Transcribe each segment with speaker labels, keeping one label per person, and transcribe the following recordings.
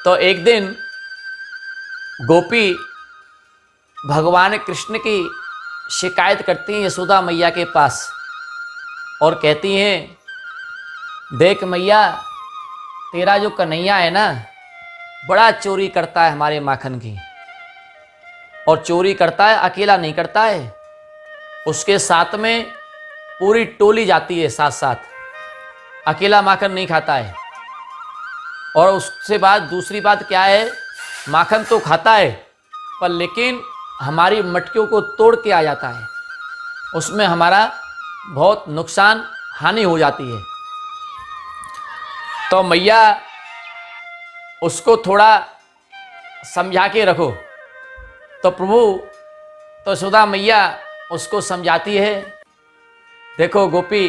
Speaker 1: तो एक दिन गोपी भगवान कृष्ण की शिकायत करती हैं यशोदा मैया के पास और कहती हैं, देख मैया, तेरा जो कन्हैया है ना, बड़ा चोरी करता है हमारे माखन की। और चोरी करता है, अकेला नहीं करता है, उसके साथ में पूरी टोली जाती है साथ साथ। अकेला माखन नहीं खाता है। और उससे बाद दूसरी बात क्या है, माखन तो खाता है पर लेकिन हमारी मटकियों को तोड़ के आ जाता है, उसमें हमारा बहुत नुकसान हानि हो जाती है। तो मैया उसको थोड़ा समझा के रखो। तो प्रभु, तो यशोदा मैया उसको समझाती है, देखो गोपी,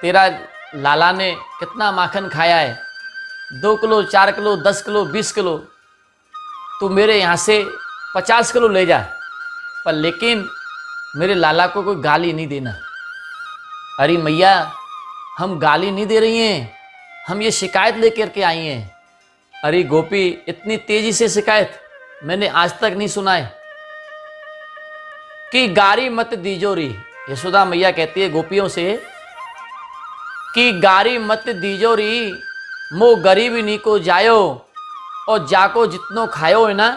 Speaker 1: तेरा लाला ने कितना माखन खाया है, 2 किलो, 4 किलो, 10 किलो, 20 किलो, तू मेरे यहाँ से 50 किलो ले जा, पर लेकिन मेरे लाला को कोई गाली नहीं देना। अरे मैया, हम गाली नहीं दे रही हैं, हम ये शिकायत लेकर के आई हैं। अरे गोपी, इतनी तेजी से शिकायत मैंने आज तक नहीं सुना है। कि गारी मत दीजोरी, यशोदा मैया कहती है गोपियों से कि गारी मत दीजोरी, मो गरीबी नी को जायो, और जाको जितनो खायो है ना,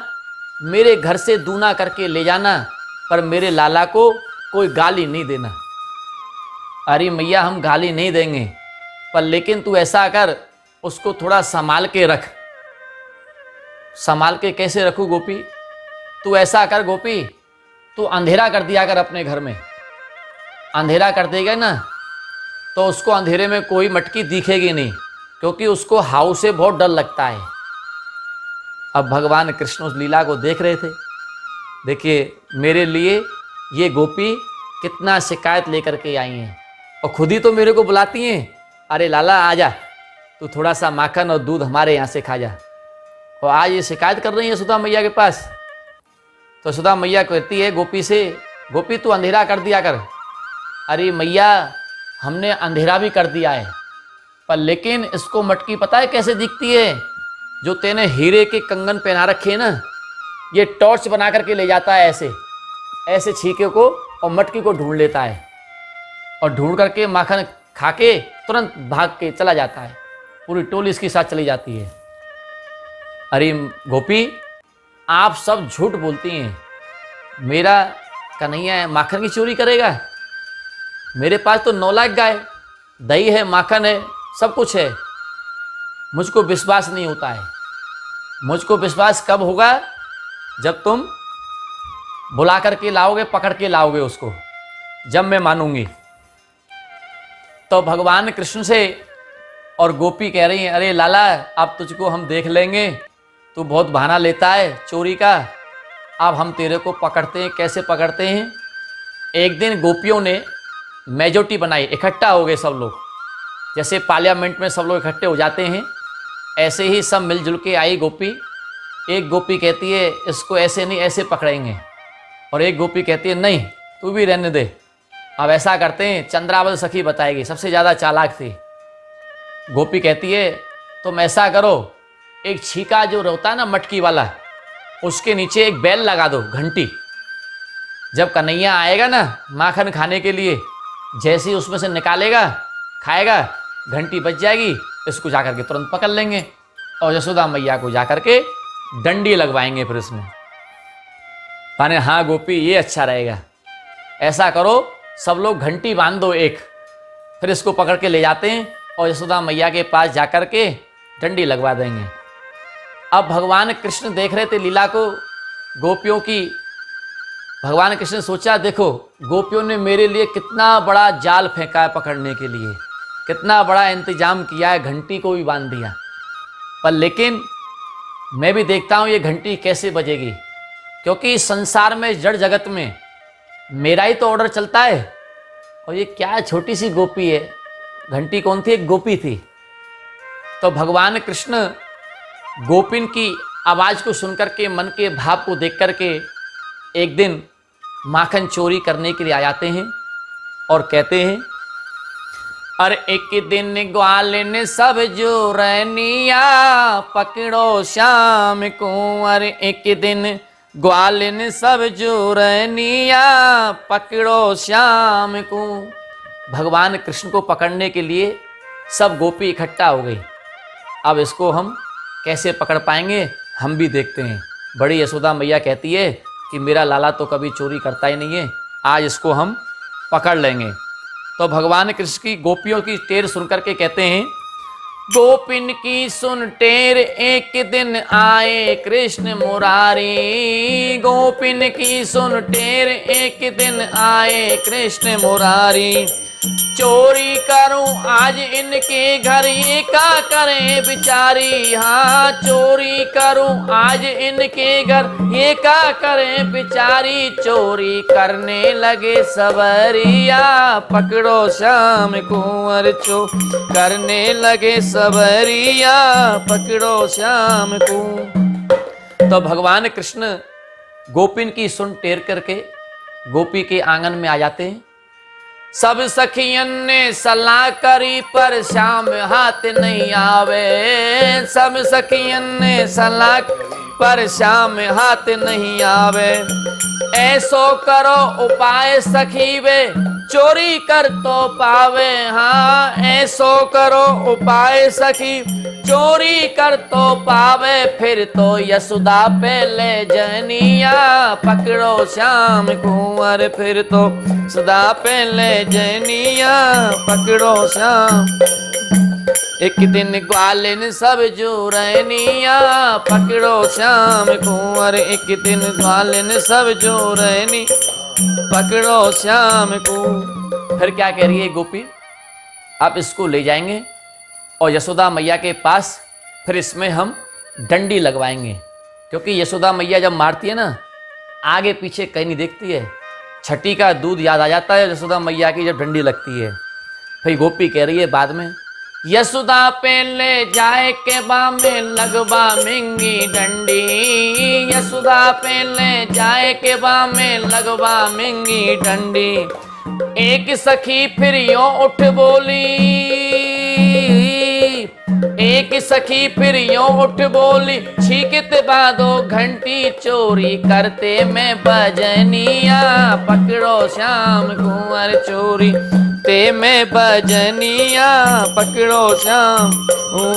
Speaker 1: मेरे घर से दूना करके ले जाना, पर मेरे लाला को कोई गाली नहीं देना। अरे मैया, हम गाली नहीं देंगे, पर लेकिन तू ऐसा कर, उसको थोड़ा संभाल के रख। संभाल के कैसे रखूं गोपी? तू ऐसा कर गोपी, तू अंधेरा कर दिया कर अपने घर में। अंधेरा कर देगा ना तो उसको अंधेरे में कोई मटकी दिखेगी नहीं, क्योंकि उसको हाउ से बहुत डर लगता है। अब भगवान कृष्ण उस लीला को देख रहे थे। देखिए मेरे लिए ये गोपी कितना शिकायत लेकर के आई हैं, और खुद ही तो मेरे को बुलाती हैं, अरे लाला आजा, तू थोड़ा सा माखन और दूध हमारे यहाँ से खा जा। और आज ये शिकायत कर रही है यशोदा मैया के पास। तो यशोदा मैया कहती है गोपी से, गोपी तू अंधेरा कर दिया कर। अरे मैया, हमने अंधेरा भी कर दिया है, पर लेकिन इसको मटकी पता है कैसे दिखती है? जो तेने हीरे के कंगन पहना रखे हैं ना, ये टॉर्च बना करके ले जाता है ऐसे ऐसे छीके को, और मटकी को ढूंढ लेता है, और ढूंढ करके माखन खा के तुरंत भाग के चला जाता है। पूरी टोली इसके साथ चली जाती है। अरे गोपी, आप सब झूठ बोलती हैं, मेरा कन्हैया माखन की चोरी करेगा? मेरे पास तो 9 लाख गाय, दही है, माखन है, सब कुछ है। मुझको विश्वास नहीं होता है। मुझको विश्वास कब होगा? जब तुम बुला करके लाओगे, पकड़ के लाओगे उसको, जब मैं मानूंगी। तो भगवान कृष्ण से और गोपी कह रही हैं, अरे लाला, अब तुझको हम देख लेंगे, तू बहुत बहाना लेता है चोरी का, अब हम तेरे को पकड़ते हैं। कैसे पकड़ते हैं? एक दिन गोपियों ने मेजोरिटी बनाई, इकट्ठा हो गए सब लोग, जैसे पार्लियामेंट में सब लोग इकट्ठे हो जाते हैं, ऐसे ही सब मिलजुल के आई गोपी। एक गोपी कहती है इसको ऐसे नहीं, ऐसे पकड़ेंगे, और एक गोपी कहती है नहीं, तू भी रहने दे, अब ऐसा करते हैं, चंद्रावल सखी बताएगी, सबसे ज़्यादा चालाक थी। गोपी कहती है तुम ऐसा करो, एक छीका जो होता है ना मटकी वाला, उसके नीचे एक बेल लगा दो, घंटी। जब कन्हैया आएगा ना माखन खाने के लिए, जैसे ही उसमें से निकालेगा, खाएगा, घंटी बज जाएगी, इसको जाकर के तुरंत पकड़ लेंगे, और यशोदा मैया को जाकर के डंडी लगवाएंगे फिर इसमें। माने हाँ गोपी, ये अच्छा रहेगा, ऐसा करो, सब लोग घंटी बांध दो एक, फिर इसको पकड़ के ले जाते हैं और यशोदा मैया के पास जाकर के डंडी लगवा देंगे। अब भगवान कृष्ण देख रहे थे लीला को गोपियों की। भगवान कृष्ण ने सोचा, देखो गोपियों ने मेरे लिए कितना बड़ा जाल फेंका है पकड़ने के लिए, कितना बड़ा इंतजाम किया है, घंटी को भी बांध दिया, पर लेकिन मैं भी देखता हूँ ये घंटी कैसे बजेगी, क्योंकि संसार में, जड़ जगत में मेरा ही तो ऑर्डर चलता है, और ये क्या छोटी सी गोपी है। घंटी कौन थी? एक गोपी थी। तो भगवान कृष्ण गोपिन की आवाज़ को सुनकर के, मन के भाव को देख कर के एक दिन माखन चोरी करने के लिए आ जाते हैं और कहते हैं, और एक दिन ग्वालिन सब जो रैनिया पकड़ो शाम को। और एक दिन ग्वालिन सब जो रैनिया पकड़ो शाम को। भगवान कृष्ण को पकड़ने के लिए सब गोपी इकट्ठा हो गई। अब इसको हम कैसे पकड़ पाएंगे, हम भी देखते हैं। बड़ी यशोदा मैया कहती है कि मेरा लाला तो कभी चोरी करता ही नहीं है, आज इसको हम पकड़ लेंगे। तो भगवान कृष्ण की गोपियों की टेर सुन करके कहते हैं, गोपिन की सुन टेर एक दिन आए कृष्ण मुरारी। गोपिन की सुन टेर एक दिन आए कृष्ण मुरारी। चोरी करूं आज इनके घर ये का करें बिचारी। हाँ चोरी करूं आज इनके घर ये का करें बिचारी। चोरी करने लगे सबरिया पकड़ो शाम को। और चो करने लगे सबरिया पकड़ो शाम को। तो भगवान कृष्ण गोपिन की सुन टेर करके गोपी के आंगन में आ जाते हैं। सब सखियन ने सलाह करी पर श्याम हाथ नहीं आवे। सब सखियन ने सलाह पर श्याम हाथ नहीं आवे। ऐसो करो उपाय सखी वे चोरी कर तो पावे। हाँ ऐसो करो उपाय सखी चोरी कर तो पावे। फिर तो यशोदा पहले जनिया पकड़ो शाम को। और फिर तो सदा पहले जनिया पकड़ो शाम। एक दिन ग्वालिन सब जो रैनिया पकड़ो शाम को। और एक दिन ग्वालिन सब जो रैनी पकड़ो शाम को। फिर क्या कह रही है गोपी, आप इसको ले जाएंगे और यशोदा मैया के पास फिर इसमें हम डंडी लगवाएंगे। क्योंकि यशोदा मैया जब मारती है ना, आगे पीछे कहीं नहीं देखती है। छठी का दूध याद आ जाता है यशोदा मैया की जब डंडी लगती है। फिर गोपी कह रही है बाद में, यशोदा पहले जाए के बामे लगवा मिंगी डंडी। यशोदा पहले जाए के बामे लगवा मिंगी डंडी। एक सखी फिर यो उठ बोली। एक सखी फिर यो उठ बोली, छीकत बादो घंटी चोरी करते मैं बजनिया पकड़ो शाम को। और चोरी ते मैं बजनिया पकड़ो शाम।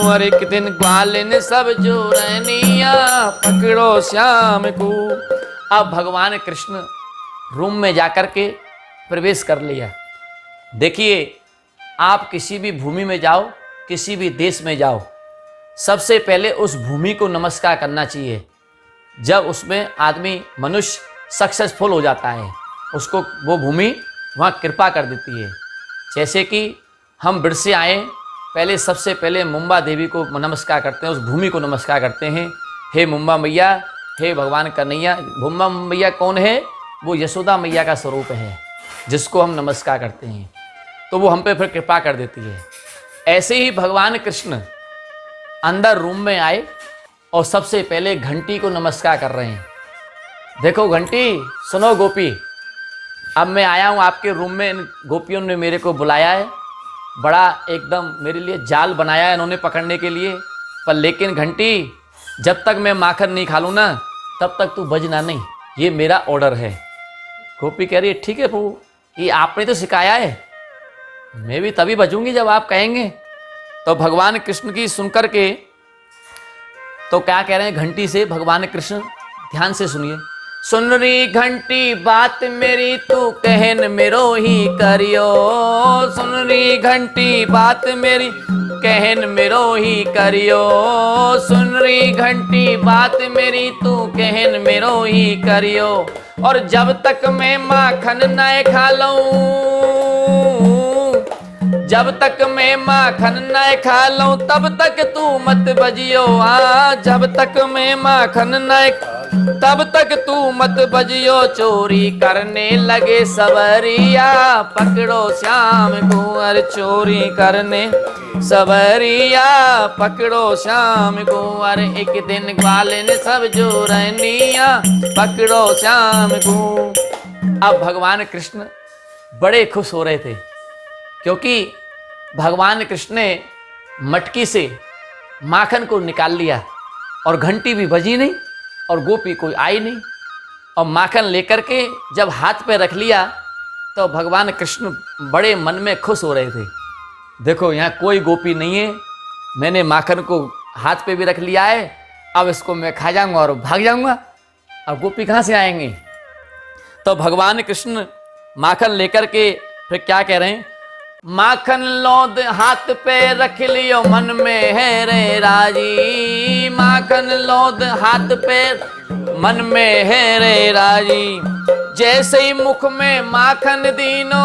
Speaker 1: और एक दिन ग्वालिन सब जो रैनिया पकड़ो शाम को। अब भगवान कृष्ण रूम में जाकर के प्रवेश कर लिया। देखिए, आप किसी भी भूमि में जाओ, किसी भी देश में जाओ, सबसे पहले उस भूमि को नमस्कार करना चाहिए। जब उसमें आदमी मनुष्य सक्सेसफुल हो जाता है, उसको वो भूमि वहाँ कृपा कर देती है। जैसे कि हम बिड़ से आए, पहले सबसे पहले मुंबा देवी को नमस्कार करते हैं, उस भूमि को नमस्कार करते हैं। हे मुंबा मैया, हे भगवान कन्हैया। मुंबा मैया कौन है? वो यशोदा मैया का स्वरूप है, जिसको हम नमस्कार करते हैं, तो वो हम पे फिर कृपा कर देती है। ऐसे ही भगवान कृष्ण अंदर रूम में आए और सबसे पहले घंटी को नमस्कार कर रहे हैं। देखो घंटी, सुनो गोपी, अब मैं आया हूँ आपके रूम में। इन गोपियों ने मेरे को बुलाया है, बड़ा एकदम मेरे लिए जाल बनाया है इन्होंने पकड़ने के लिए। पर लेकिन घंटी, जब तक मैं माखन नहीं खा लूँ ना, तब तक तू बजना नहीं, ये मेरा ऑर्डर है। गोपी कह रही है, ठीक है प्रभु, ये आपने तो सिखाया है, मैं भी तभी बजूंगी जब आप कहेंगे। तो भगवान कृष्ण की सुनकर के तो क्या कह रहे हैं घंटी से भगवान कृष्ण, ध्यान से सुनिए। सुन रही घंटी बात मेरी, तू कहन मेरो ही करियो। सुन रही घंटी बात मेरी, कहन मेरो ही करियो। सुन रही घंटी बात मेरी, तू कहन मेरो ही करियो। और जब तक मैं माखन न खा लूं, जब तक मैं माखन न खा लूं, तब तक तू मत बजियो। जब तक मैं माखन न, तब तक तू मत बजियो। चोरी करने लगे सबरिया पकड़ो श्याम को। और चोरी करने सबरिया पकड़ो शाम को। और एक दिन ग्वालिन सब जो रैनिया पकड़ो शाम को। अब भगवान कृष्ण बड़े खुश हो रहे थे, क्योंकि भगवान कृष्ण ने मटकी से माखन को निकाल लिया और घंटी भी बजी नहीं और गोपी कोई आई नहीं। और माखन लेकर के जब हाथ पे रख लिया तो भगवान कृष्ण बड़े मन में खुश हो रहे थे। देखो यहाँ कोई गोपी नहीं है, मैंने माखन को हाथ पे भी रख लिया है, अब इसको मैं खा जाऊंगा और भाग जाऊंगा। अब गोपी कहाँ से आएंगे? तो भगवान कृष्ण माखन लेकर के फिर क्या कह रहे हैं, माखन लोद हाथ पे रख लियो मन में है रे राजी, माखन लोद हाथ पे मन में है रे राजी, जैसे ही मुख में माखन दीनो,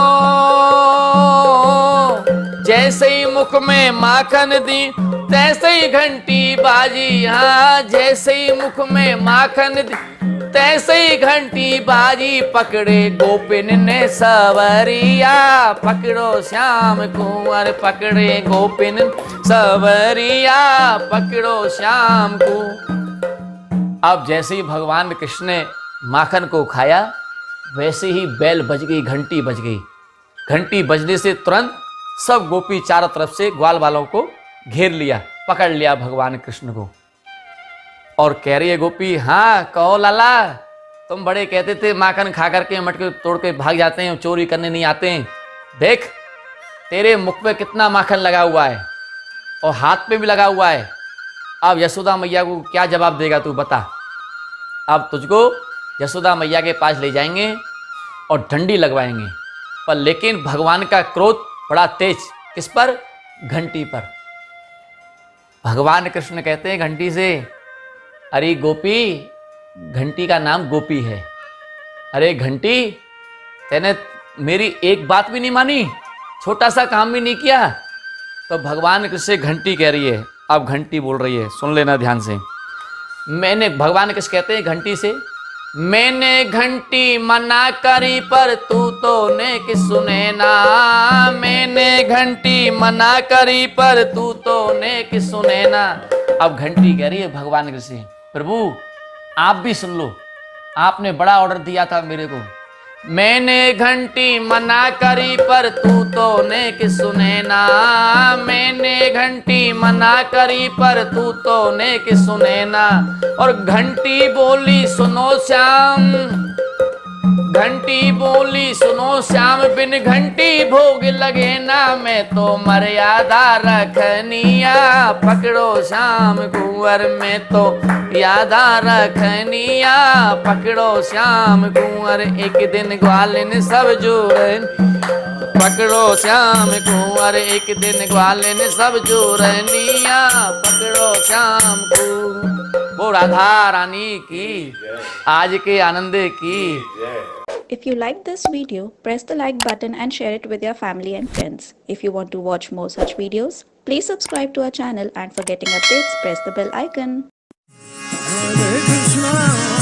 Speaker 1: जैसे ही मुख में माखन दी तैसे ही घंटी बाजी। हाँ, जैसे ही मुख में माखन दी तैसे ही घंटी बाजी, पकड़े गोपिन ने सवरिया, पकड़ो श्याम कुंवर, पकड़े गोपिन सवरिया, पकड़ो श्याम को। अब जैसे ही भगवान कृष्ण ने माखन को खाया वैसे ही बैल बज गई, घंटी बज गई। घंटी बजने से तुरंत सब गोपी चारों तरफ से ग्वाल वालों को घेर लिया, पकड़ लिया भगवान कृष्ण को। और कह रही है गोपी, हाँ कहो लाला, तुम बड़े कहते थे माखन खा करके मटके तोड़ के भाग जाते हैं, चोरी करने नहीं आते हैं। देख तेरे मुख पे कितना माखन लगा हुआ है और हाथ पे भी लगा हुआ है। अब यशोदा मैया को क्या जवाब देगा तू बता। अब तुझको यशोदा मैया के पास ले जाएंगे और डंडी लगवाएंगे, पर लेकिन भगवान का क्रोध बड़ा तेज, किस पर? घंटी पर। भगवान कृष्ण कहते हैं घंटी से, अरे गोपी, घंटी का नाम गोपी है, अरे घंटी तेने मेरी एक बात भी नहीं मानी, छोटा सा काम भी नहीं किया। तो भगवान कृष्ण से घंटी कह रही है, अब घंटी बोल रही है, सुन लेना ध्यान से। मैंने, भगवान कृष्ण कहते हैं घंटी से, मैंने घंटी मना करी पर तू तो नेक सुने ना, मैंने घंटी मना करी पर तू तो नेक सुने ना। अब घंटी कह रही है भगवान कृष्ण से, प्रभु आप भी सुन लो, आपने बड़ा ऑर्डर दिया था मेरे को, मैंने घंटी मना करी पर तू तो नेक सुने ना, मैंने घंटी मना करी पर तू तो नेक सुने ना। और घंटी बोली सुनो श्याम, घंटी बोली सुनो श्याम, बिन घंटी भोग लगे ना, मैं तो मर्यादा रखनिया, पकड़ो श्याम कुंवर, में तो यादा रखनिया, पकड़ो श्याम कुंवर, एक दिन ग्वालिन सब जोड़न, पकड़ो श्याम कुंवर, एक दिन ग्वालिन सब जोड़निया, पकड़ो श्याम को। वो राधा रानी की, आज के आनंद की।
Speaker 2: If you like this video, press the like button and share it with your family and friends. If you want to watch more such videos, please subscribe to our channel, and for getting updates, press the bell icon.
Speaker 3: Hare Krishna